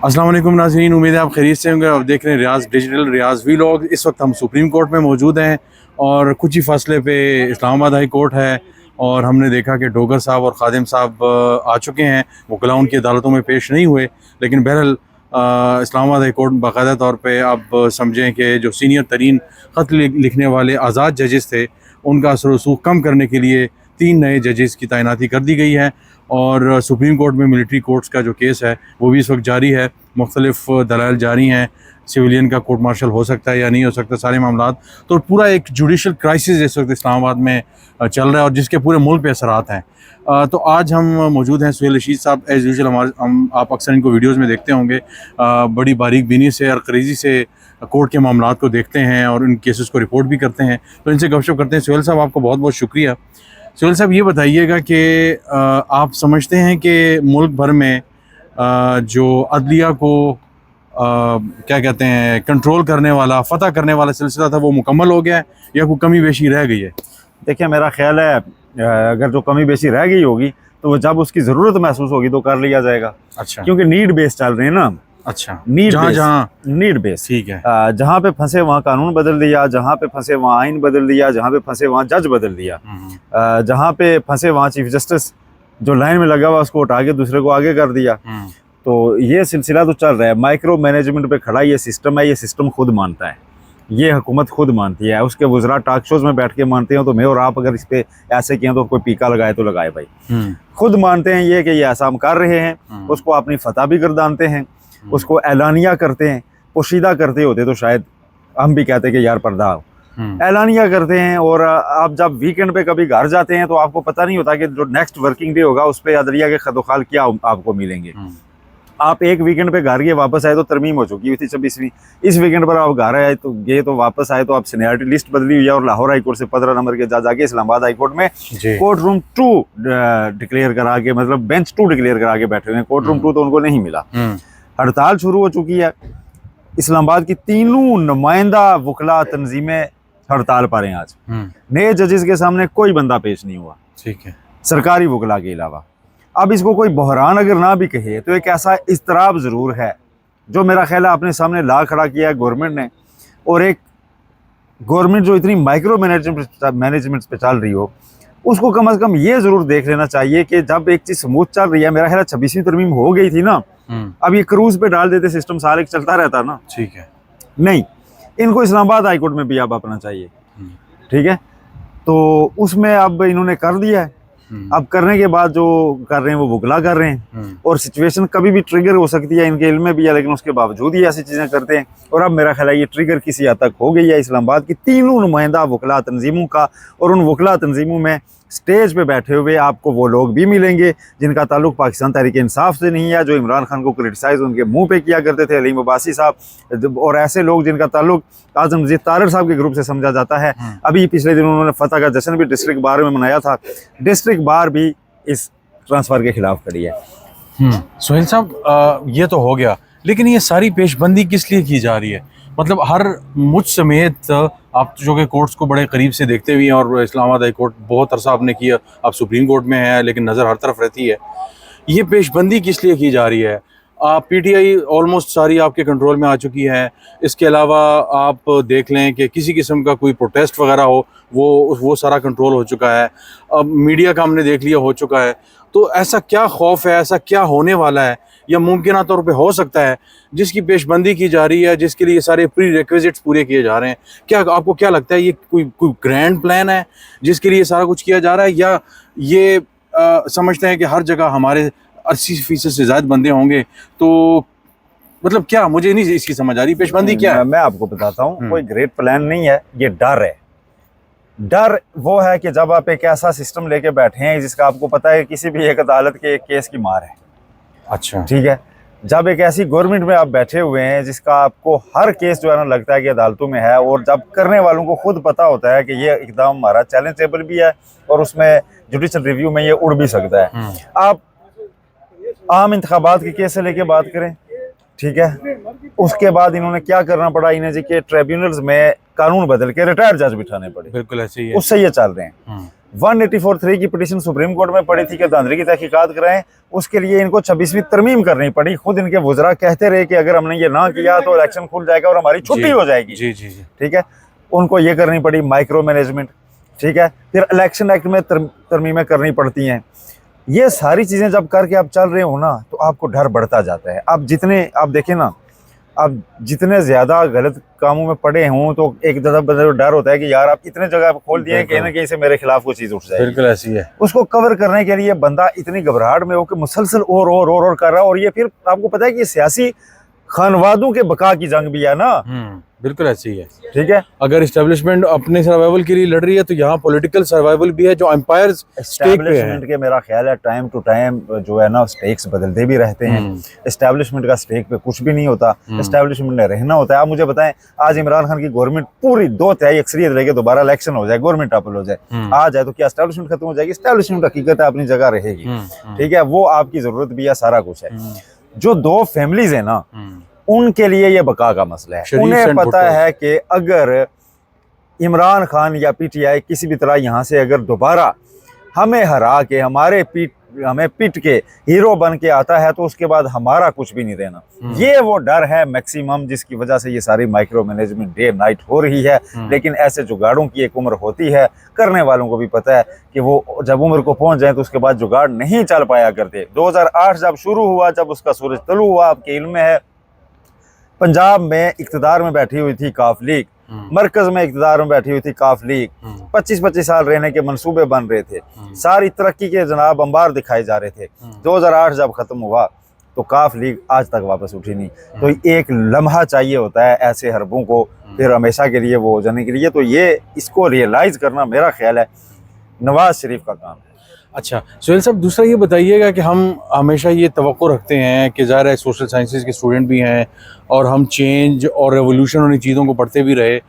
अस्सलाम वालेकुम नाज़रीन, उम्मीद है आप खैरियत से होंगे। आप देख रहे हैं रियाज़ डिजिटल रियाज़ वीलॉग। इस वक्त हम सुप्रीम कोर्ट में मौजूद हैं और कुछ ही फासले पे इस्लामाबाद हाई कोर्ट है और हमने देखा कि डोगर साहब और खादिम साहब आ चुके हैं। वकला उनकी अदालतों में पेश नहीं हुए, लेकिन बहरहाल इस्लामाबाद हाई कोर्ट बाकायदा तौर पे आप समझें कि जो सीनियर तरीन ख़त लिखने वाले आज़ाद जजेस थे उनका असर रसूख कम करने के लिए 3 नए जजेस की तैनाती कर दी गई है। और सुप्रीम कोर्ट में मिलिट्री कोर्ट्स का जो केस है वो भी इस वक्त जारी है। मुख्तलिफ दलाइल जारी हैं, सिविलियन का कोर्ट मार्शल हो सकता है या नहीं हो सकता, सारे मामलात। तो पूरा एक जुडिशल क्राइसिस इस वक्त इस्लामाबाद में चल रहा है और जिसके पूरे मुल्क पे असरात हैं। तो आज हम मौजूद हैं सुहेल रशीद साहब। एज़ यूजुअल हम आप अक्सर इनको वीडियोज़ में देखते होंगे। बड़ी बारीक बीनी से और करीजी से कोर्ट के मामलात को देखते हैं और इन केसेस को रिपोर्ट भी करते हैं। तो इनसे गपशप करते हैं। सुहेल साहब, आपको बहुत बहुत शुक्रिया। सुहेल साहब, ये बताइएगा कि आप समझते हैं कि मुल्क भर में जो अदलिया को क्या कहते हैं कंट्रोल करने वाला, फतह करने वाला सिलसिला था वो मुकम्मल हो गया है या कोई कमी बेशी रह गई है? देखिए, मेरा ख्याल है अगर जो कमी बेशी रह गई होगी तो वो जब उसकी ज़रूरत महसूस होगी तो कर लिया जाएगा। अच्छा, क्योंकि नीड बेस चल रहे हैं ना। अच्छा, नीड जहाँ बेस, जहाँ नीड बेस, ठीक है। जहाँ पे फंसे वहाँ कानून बदल दिया, जहाँ पे फंसे वहाँ आइन बदल दिया, जहाँ पे फंसे वहाँ जज बदल दिया, जहाँ पे फंसे वहाँ चीफ जस्टिस जो लाइन में लगा हुआ उसको उठा के दूसरे को आगे कर दिया। तो ये सिलसिला तो चल रहा है। माइक्रो मैनेजमेंट पे खड़ा ये सिस्टम है, ये सिस्टम खुद मानता है, ये हुकूमत खुद मानती है। उसके वज़रा टॉक शोज़ में बैठ के मानते हैं। तो मैं और आप अगर इस पे ऐसे किए तो कोई पीका लगाए तो लगाए भाई। खुद मानते हैं ये कि ये ऐसा हम कर रहे हैं। उसको अपनी फतह भी गर्दानते हैं, उसको ऐलानिया करते हैं। पोशीदा करते होते तो शायद हम भी कहते कि यार पर्दा हो। ऐलानिया करते हैं। और आप जब वीकेंड पे कभी घर जाते हैं तो आपको पता नहीं होता कि जो नेक्स्ट वर्किंग डे होगा उस पर अदलिया के खदोखाल क्या आपको मिलेंगे। आप एक वीकेंड पे घर गए वापस आए तो तरमीम हो चुकी हुई थी 26वीं। इस वीकेंड पर आप घर आए तो गए तो वापस आए तो आप सीनियरिटी लिस्ट बदली हुई है और लाहौर हाई कोर्ट से 15 नंबर के जज आके इस्लामाबाद हाई कोर्ट में कोर्ट रूम 2 डिक्लेयर करा के, मतलब बेंच 2 डिक्लेयर करा के बैठे हुए हैं। कोर्ट रूम 2 तो उनको नहीं मिला। हड़ताल शुरू हो चुकी है। इस्लामाबाद की तीनों नुमाइंदा वकला तंजीमें हड़ताल पर हैं आज। नए जजेस के सामने कोई बंदा पेश नहीं हुआ, ठीक है, सरकारी वकला के अलावा। अब इसको कोई बहरान अगर ना भी कहे तो एक ऐसा इस्तराब ज़रूर है जो मेरा ख्याल है अपने सामने ला खड़ा किया है गवर्नमेंट ने। और एक गवर्नमेंट जो इतनी माइक्रो मैनेजमेंट पे चल रही हो, उसको कम से कम ये ज़रूर देख लेना चाहिए कि जब एक चीज़ स्मूथ चल रही है, मेरा ख्याल है 26वीं तरमीम हो गई थी ना, अब ये क्रूज पे डाल देते सिस्टम साल एक चलता रहता ना। ठीक है, नहीं, इनको इस्लामाबाद हाई कोर्ट में भी अब अपना चाहिए। ठीक है, तो उसमें अब इन्होंने कर दिया है। अब करने के बाद जो कर रहे हैं वो वकला कर रहे हैं और सिचुएशन कभी भी ट्रिगर हो सकती है, इनके इल्म में भी है, लेकिन उसके बावजूद ही ऐसी चीज़ें करते हैं। और अब मेरा ख्याल है ये ट्रिगर किसी हद तक हो गई है इस्लामाबाद की तीनों नुमाइंदा वकला तंजीमों का। और उन वकला तंजीमों में स्टेज पे बैठे हुए आपको वो लोग भी मिलेंगे जिनका ताल्लुक पाकिस्तान तहरीक इंसाफ से नहीं है, जो इमरान खान को क्रिटिसाइज उनके मुंह पे किया करते थे, अलीम अब्बासी साहब, और ऐसे लोग जिनका ताल्लुक आजम मजीद तारर साहब के ग्रुप से समझा जाता है। अभी पिछले दिन उन्होंने फतह का जश्न भी डिस्ट्रिक्ट बार में मनाया था। डिस्ट्रिक्ट बार भी इस ट्रांसफ़र के खिलाफ खड़ी है। सुहेल साहब, ये तो हो गया, लेकिन ये सारी पेशबंदी किस लिए की जा रही है? मतलब हर मुझ समेत आप जो कि कोर्ट्स को बड़े करीब से देखते हुए हैं और इस्लामाबाद हाई कोर्ट बहुत अरसा आपने किया, आप सुप्रीम कोर्ट में हैं लेकिन नज़र हर तरफ रहती है, ये पेशबंदी किस लिए की जा रही है? पीटीआई ऑलमोस्ट सारी आपके कंट्रोल में आ चुकी है। इसके अलावा आप देख लें कि किसी किस्म का कोई प्रोटेस्ट वगैरह हो वो सारा कंट्रोल हो चुका है। अब मीडिया का हमने देख लिया हो चुका है। तो ऐसा क्या खौफ है, ऐसा क्या होने वाला है या मुमकिन तौर पे हो सकता है जिसकी पेशबंदी की जा रही है, जिसके लिए सारे प्री रिक्विजिट्स पूरे किए जा रहे हैं? क्या आपको क्या लगता है, ये कोई ग्रैंड प्लान है जिसके लिए सारा कुछ किया जा रहा है, या ये समझते हैं कि हर जगह हमारे 80% से ज़्यादा बंदे होंगे? तो मतलब क्या, मुझे नहीं इसकी समझ आ रही, पेशबंदी क्या है? मैं आपको बताता हूँ, कोई ग्रेट प्लान नहीं है, ये डर है। डर वो है कि जब आप एक ऐसा सिस्टम लेके बैठे हैं जिसका आपको पता है किसी भी एक अदालत के एक केस की मार है। अच्छा, ठीक है, जब एक ऐसी गवर्नमेंट में आप बैठे हुए हैं जिसका आपको हर केस जो है ना लगता है कि अदालतों में है, और जब करने वालों को खुद पता होता है कि ये एकदम हमारा चैलेंजेबल भी है और उसमें जुडिशल रिव्यू में ये उड़ भी सकता है। आप आम इंतखाबात के केस से लेके बात करें, ठीक है, उसके बाद इन्होंने क्या करना पड़ा, इन्हें जी के ट्रिब्यूनल्स में कानून बदल के रिटायर्ड जज बिठाने पड़े। बिल्कुल ऐसे ही है, उससे ये चल रहे हैं। 184(3) की पिटीशन सुप्रीम कोर्ट में पड़ी थी कि धांधली की तहकीकात कराएं, उसके लिए इनको 26वीं तरमीम करनी पड़ी। खुद इनके वज़रा कहते रहे कि अगर हमने ये ना किया तो इलेक्शन खुल जाएगा और हमारी छुट्टी हो जाएगी। जी जी जी। ठीक है, उनको ये करनी पड़ी माइक्रो मैनेजमेंट। ठीक है, फिर इलेक्शन एक्ट में तरमीमें करनी पड़ती हैं। ये सारी चीज़ें जब करके आप चल रहे हो ना, तो आपको डर बढ़ता जाता है। आप देखें ना, आप जितने ज़्यादा गलत कामों में पड़े हों तो एक डर होता है कि यार आप इतने जगह खोल दिए कहीं ना कहीं से मेरे खिलाफ कोई चीज़ उठ जाए। बिल्कुल ऐसी है। उसको कवर करने के लिए बंदा इतनी घबराहट में हो कि मुसलसल और कर रहा है। और ये फिर आपको पता है कि सियासी खानवादों के बका की जंग भी है ना। बिल्कुल ऐसी है। ठीक है, अगर एस्टेब्लिशमेंट अपने सर्वाइवल के लिए लड़ रही है तो यहाँ पॉलिटिकल सर्वाइवल भी है, जो एम्पायर स्टेक पे है। के मेरा ख्याल है टाइम टू टाइम जो है ना स्टेक्स बदलते भी रहते हैं। एस्टेब्लिशमेंट का स्टेक पे कुछ भी नहीं होता, एस्टेब्लिशमेंट ने रहना होता है। आप मुझे बताएं, आज इमरान खान की गवर्नमेंट पूरी 2/3 अक्सरियत लेके दोबारा इलेक्शन हो जाए, गवर्नमेंट टॉपल हो जाए, आ जाए, तो क्या एस्टेब्लिशमेंट खत्म हो जाएगी? एस्टेब्लिशमेंट हकीकत है अपनी जगह रहेगी। ठीक है, वो आपकी जरूरत भी है, सारा कुछ है। जो दो फैमिलीज है ना, उनके लिए ये बका का मसला है। उन्हें पता है कि अगर इमरान खान या पीटीआई किसी भी तरह यहाँ से अगर दोबारा हमें हरा के हमें पीट के हीरो बन के आता है तो उसके बाद हमारा कुछ भी नहीं रहना। ये वो डर है मैक्सिमम, जिसकी वजह से ये सारी माइक्रो मैनेजमेंट डे नाइट हो रही है। लेकिन ऐसे जुगाड़ों की एक उम्र होती है, करने वालों को भी पता है कि वो जब उम्र को पहुंच जाए तो उसके बाद जुगाड़ नहीं चल पाया करते। 2008 जब शुरू हुआ, जब उसका सूरज तलू हुआ, आपके इल्म में है, पंजाब में इक्तदार में बैठी हुई थी काफ लीग, मरकज में इक्तदार में बैठी हुई थी काफ लीग, 25-25 साल रहने के मंसूबे बन रहे थे, सारी तरक्की के जनाब अंबार दिखाए जा रहे थे। 2008 जब खत्म हुआ तो काफ लीग आज तक वापस उठी नहीं। तो एक लम्हा चाहिए होता है ऐसे हरबों को फिर हमेशा के लिए वो हो जाने के लिए। तो ये इसको रियलाइज करना मेरा ख्याल है नवाज शरीफ का काम है। अच्छा सुहेल साहब, दूसरा ये बताइएगा कि हम हमेशा ये तवक्को रखते हैं कि ज़ाहिर है सोशल साइंसेज के स्टूडेंट भी हैं और हम चेंज और रेवोल्यूशन वाली चीज़ों को पढ़ते भी रहे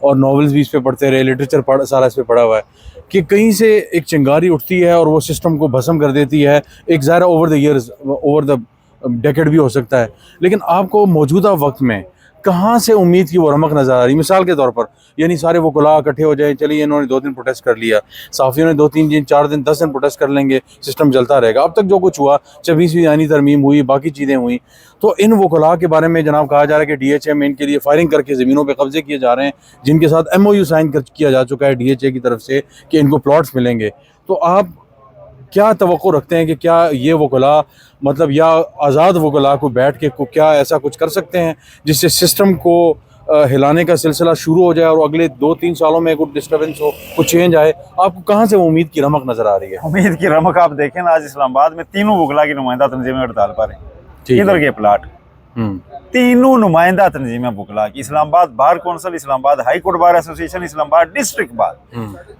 और नॉवेल्स भी इस पे पढ़ते रहे, लिटरेचर सारा इस पे पढ़ा हुआ है, कि कहीं से एक चिंगारी उठती है और वो सिस्टम को भस्म कर देती है। एक ज़ाहिर over the years, over the decade भी हो सकता है, लेकिन आपको मौजूदा वक्त में कहाँ से उम्मीद की वो रमक नज़र आ रही? मिसाल के तौर पर, यानी सारे वो गुलाह इकट्ठे हो जाए, चलिए इन्होंने 2 दिन प्रोटेस्ट कर लिया, साफ़ियों ने 2-3 दिन 4 दिन 10 दिन प्रोटेस्ट कर लेंगे, सिस्टम चलता रहेगा। अब तक जो कुछ हुआ, 26वीं यानी तरमीम हुई, बाकी चीज़ें हुई, तो इन वकला के बारे में जनाब कहा जा रहा है कि DHA में इनके लिए फायरिंग करके ज़मीनों पर कब्जे किए जा रहे हैं, जिनके साथ MOU साइन किया जा चुका है DHA की तरफ से कि इनको प्लॉट्स मिलेंगे। तो आप क्या तवक्को रखते हैं कि क्या ये वकला मतलब या आज़ाद वकला को बैठ के क्या ऐसा कुछ कर सकते हैं जिससे सिस्टम को हिलाने का सिलसिला शुरू हो जाए और अगले 2-3 सालों में कुछ डिस्टर्बेंस हो, कुछ चेंज आए? आपको कहाँ से वो उम्मीद की रमक नज़र आ रही है? उम्मीद की रमक आप देखें ना, आज इस्लामाबाद में तीनों वकला की नुमाइंदा तंजीमें हड़ताल पर हैं। इधर के प्लाट तीनों नुमाइंदा तंजीमें वकला की, Islamabad bar council, Islamabad high court bar association, Islamabad district bar,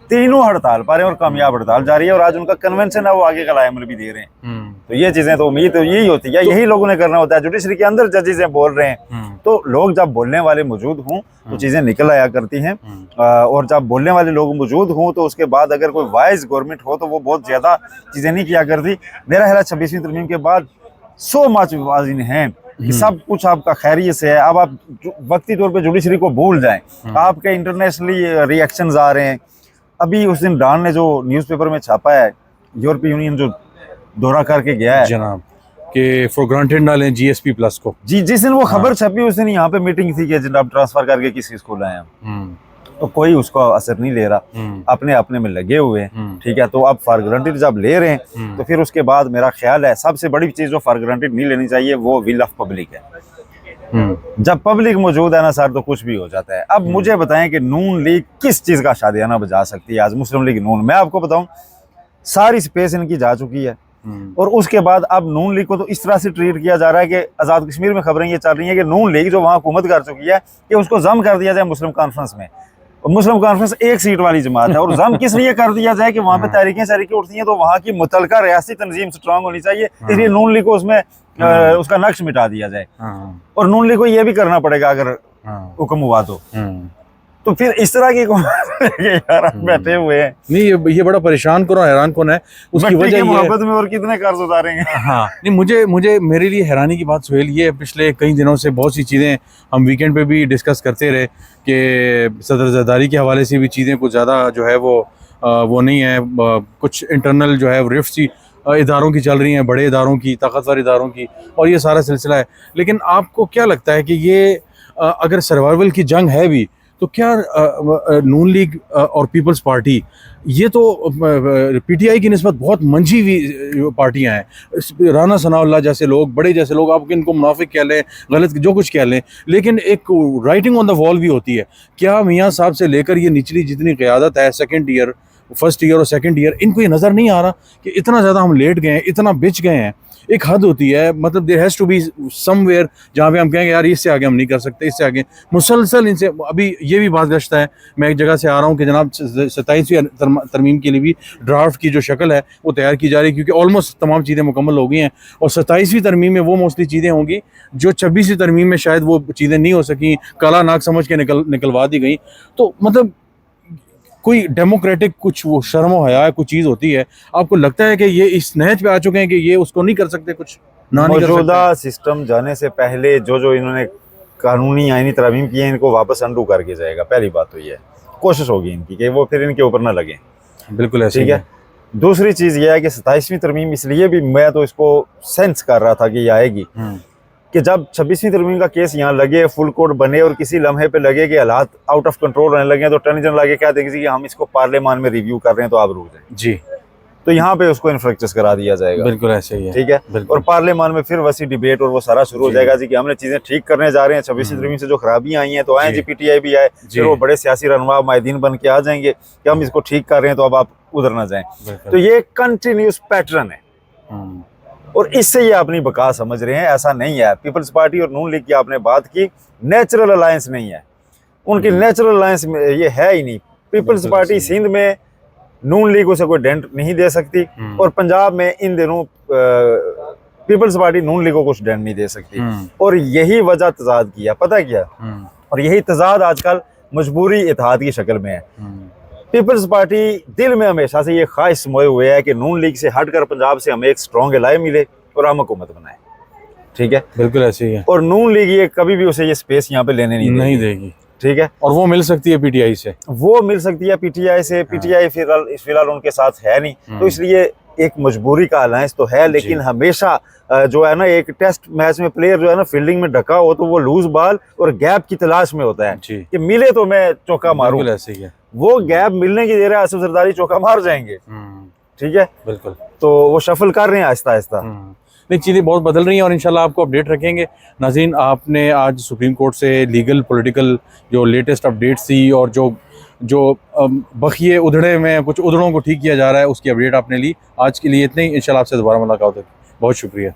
तीनों हड़ताल पर हैं और कामयाब हड़ताल जारी है। और आज उनका कन्वेंशन है, वो आगे का लाएमल भी दे रहे हैं। तो ये चीजें तो उम्मीद तो यही होती है, यही लोगों ने करना होता है। जुडिशरी के अंदर जजेस बोल रहे हैं तो लोग जब बोलने वाले मौजूद हों तो चीजें निकल आया करती हैं। और जब बोलने वाले लोग मौजूद हों तो उसके बाद अगर कोई वाइज गवर्नमेंट हो तो वो बहुत ज्यादा चीजें नहीं किया करती। मेरा ख्याल है 26वीं तरमीम के बाद सो मच वाजिन हैं कि सब कुछ आपका खैरियत से है। अब आप वक्ती तौर पे जुडिशरी को भूल जाएं, आपके इंटरनेशनली रिएक्शंस आ रहे हैं। अभी उस दिन डॉन ने जो न्यूज़पेपर में छापा है, यूरोपीय यूनियन जो दौरा करके गया है जनाब, कि फॉर ग्रांटेड ना लें GSP प्लस को, जी जिस दिन वो खबर छपी उस दिन यहाँ पे मीटिंग थी कि जनाब ट्रांसफर करके किसी स्कूल लाए हैं, तो कोई उसका असर नहीं ले रहा, अपने अपने में लगे हुए हैं। ठीक है, तो अब फॉर ग्रांटेड जब ले रहे हैं तो फिर उसके बाद मेरा ख्याल है सबसे बड़ी चीज जो फॉर ग्रांटेड नहीं लेनी चाहिए वो विल ऑफ पब्लिक है। जब पब्लिक मौजूद है ना सर तो कुछ भी हो जाता है। अब मुझे बताएं कि नून लीग किस चीज का शादियाना बजा सकती है आज? मुस्लिम लीग नून, मैं आपको बताऊं सारी स्पेस इनकी जा चुकी है और उसके बाद अब नून लीग को तो इस तरह से ट्रीट किया जा रहा है कि आज़ाद कश्मीर में खबरें ये चल रही हैं कि नून लीग जो वहाँ हुकूमत कर चुकी है कि उसको जम कर दिया जाए मुस्लिम कॉन्फ्रेंस में। और मुस्लिम कॉन्फ्रेंस 1 सीट वाली जमात है और जम किस लिए कर दिया जाए कि वहाँ पे तहरीकें उठती हैं तो वहाँ की मुतलका रियासती तंजीम स्ट्रांग होनी चाहिए, इसलिए नून लीग को उसमें उसका नक्श मिटा दिया जाए। और नून लीग को ये भी करना पड़ेगा अगर हुक्म हुआ तो फिर इस तरह की यार बैठे हुए हैं। नहीं, ये बड़ा परेशान करो, हैरान कौन है उसकी वजह ये मोहब्बत में और कितने कर्ज उतारेंगे। हाँ नहीं, मुझे मेरे लिए हैरानी की बात सुहेल ये है, पिछले कई दिनों से बहुत सी चीज़ें हम वीकेंड पे भी डिस्कस करते रहे कि सदर ज़रदारी के हवाले से भी चीज़ें कुछ ज़्यादा जो है वो वो नहीं है, कुछ इंटरनल जो है रिफ्ट सी इदारों की चल रही हैं, बड़े इदारों की, ताकतवर इदारों की, और ये सारा सिलसिला है। लेकिन आपको क्या लगता है कि ये अगर सर्वाइवल की जंग है भी, तो क्या नून लीग और पीपल्स पार्टी, ये तो पीटीआई की निस्बत बहुत मंझी हुई पार्टियां हैं। राना सनाउल्लाह जैसे लोग, बड़े जैसे लोग, आप इनको मुनाफिक कह लें, गलत जो कुछ कह लें, लेकिन एक राइटिंग ऑन द वॉल भी होती है। क्या मियाँ साहब से लेकर ये निचली जितनी क़यादत है, सेकंड ईयर, फर्स्ट ईयर और सेकंड ईयर, इनको ये नज़र नहीं आ रहा कि इतना ज़्यादा हम लेट गए हैं, इतना बिच गए हैं? एक हद होती है, मतलब there has to be somewhere जहाँ पे हम कहेंगे यार इससे आगे हम नहीं कर सकते, इससे आगे मुसलसल इनसे। अभी ये भी बात गश्त है, मैं एक जगह से आ रहा हूँ कि जनाब 27वीं तरमीम के लिए भी ड्राफ्ट की जो शक्ल है वो तैयार की जा रही है, क्योंकि ऑलमोस्ट तमाम चीज़ें मुकम्मल हो गई हैं, और 27वीं तरमीम में वो मोस्टली चीज़ें होंगी जो 26वीं तरमीम में शायद वो चीज़ें नहीं हो सकी, काला नाग समझ के निकलवा दी गई। तो मतलब कोई डेमोक्रेटिक कुछ वो शर्म व हया कुछ चीज़ होती है, आपको लगता है कि ये इस नहज पे आ चुके हैं कि ये उसको नहीं कर सकते, कुछ ना नहीं कर सकते? मौजूदा सिस्टम जाने से पहले जो इन्होंने कानूनी आईनी तरमीम की है, इनको वापस अंडू करके जाएगा। पहली बात तो ये है, कोशिश होगी इनकी कि वो फिर इनके ऊपर ना लगे। बिल्कुल ऐसे ठीक है। दूसरी चीज़ ये है कि 27वीं तरमीम, इसलिए भी मैं तो इसको सेंस कर रहा था कि ये आएगी, कि जब 26वीं तरमीम का केस यहाँ लगे, फुल कोर्ट बने, और किसी लम्हे पे लगे कि हालात आउट ऑफ कंट्रोल रहने लगे, तो अटॉर्नी जनरल आगे क्या देंगे कि हम इसको पार्लियामान में रिव्यू कर रहे हैं, तो आप रुक जाए जी। तो यहाँ पे उसको इन्फ्रेक्चर्स करा दिया जाएगा। बिल्कुल ऐसे ही है। ठीक है। और पार्लियामान में फिर वैसी डिबेट और वो सारा शुरू हो जाएगा जी कि हमने चीजें ठीक करने जा रहे हैं, 26वीं तरमीम से जो खराबियां आई हैं तो आए जी, पीटीआई भी आए, फिर वो बड़े सियासी रहनुमा माहिदीन बन के आ जाएंगे कि हम इसको ठीक कर रहे हैं, तो अब आप उधर ना जाएं। तो ये कंटिन्यूस पैटर्न है, और इससे ये अपनी बका समझ रहे हैं। ऐसा नहीं है। पीपल्स पार्टी और नून लीग की आपने बात की, नेचुरल अलायंस नहीं है उनकी, नेचुरल अलायंस में ये है ही नहीं। पीपल्स पार्टी सिंध में नून लीग उसे कोई डेंट नहीं दे सकती, और पंजाब में इन दिनों पीपल्स पार्टी नून लीग को कुछ डेंट नहीं दे सकती, और यही वजह तजाद की है। पता क्या? और यही तजाद आजकल मजबूरी इत्तेहाद की शक्ल में है। पीपल्स पार्टी दिल में हमेशा से ये ख्वाहिश मोए हुए है कि नून लीग से हटकर पंजाब से हमें एक स्ट्रॉन्ग एलाय मिले और हम हुकूमत बनाए। ठीक है। बिल्कुल ऐसे ही है। और नून लीग ये कभी भी उसे ये स्पेस यहाँ पे लेने नहीं देगी। ठीक है। और वो मिल सकती है पीटीआई से, वो मिल सकती है पीटीआई से। पीटीआई फिलहाल उनके साथ है नहीं, तो इसलिए एक मजबूरी का अलायंस तो है, लेकिन हमेशा जो है ना, एक टेस्ट मैच में प्लेयर जो है ना फील्डिंग में ढका हो तो वो लूज बॉल और गैप की तलाश में होता है कि मिले तो मैं चौका मारूं। ऐसे ही है। वो गैप मिलने की देर है, आसिफ जरदारी चौका मार जाएंगे। ठीक है। बिल्कुल। तो वो शफल कर रहे हैं आहिस्ता आहिस्ता। नहीं, चीज़ें बहुत बदल रही हैं, और इंशाल्लाह आपको अपडेट रखेंगे। नाज़रीन, आपने आज सुप्रीम कोर्ट से लीगल पॉलिटिकल जो लेटेस्ट अपडेट्स थी, और जो बखिए उधड़े में कुछ उधड़ों को ठीक किया जा रहा है, उसकी अपडेट आपने ली। आज के लिए इतने ही। इंशाल्लाह आपसे दोबारा मुलाकात होगी। बहुत शुक्रिया।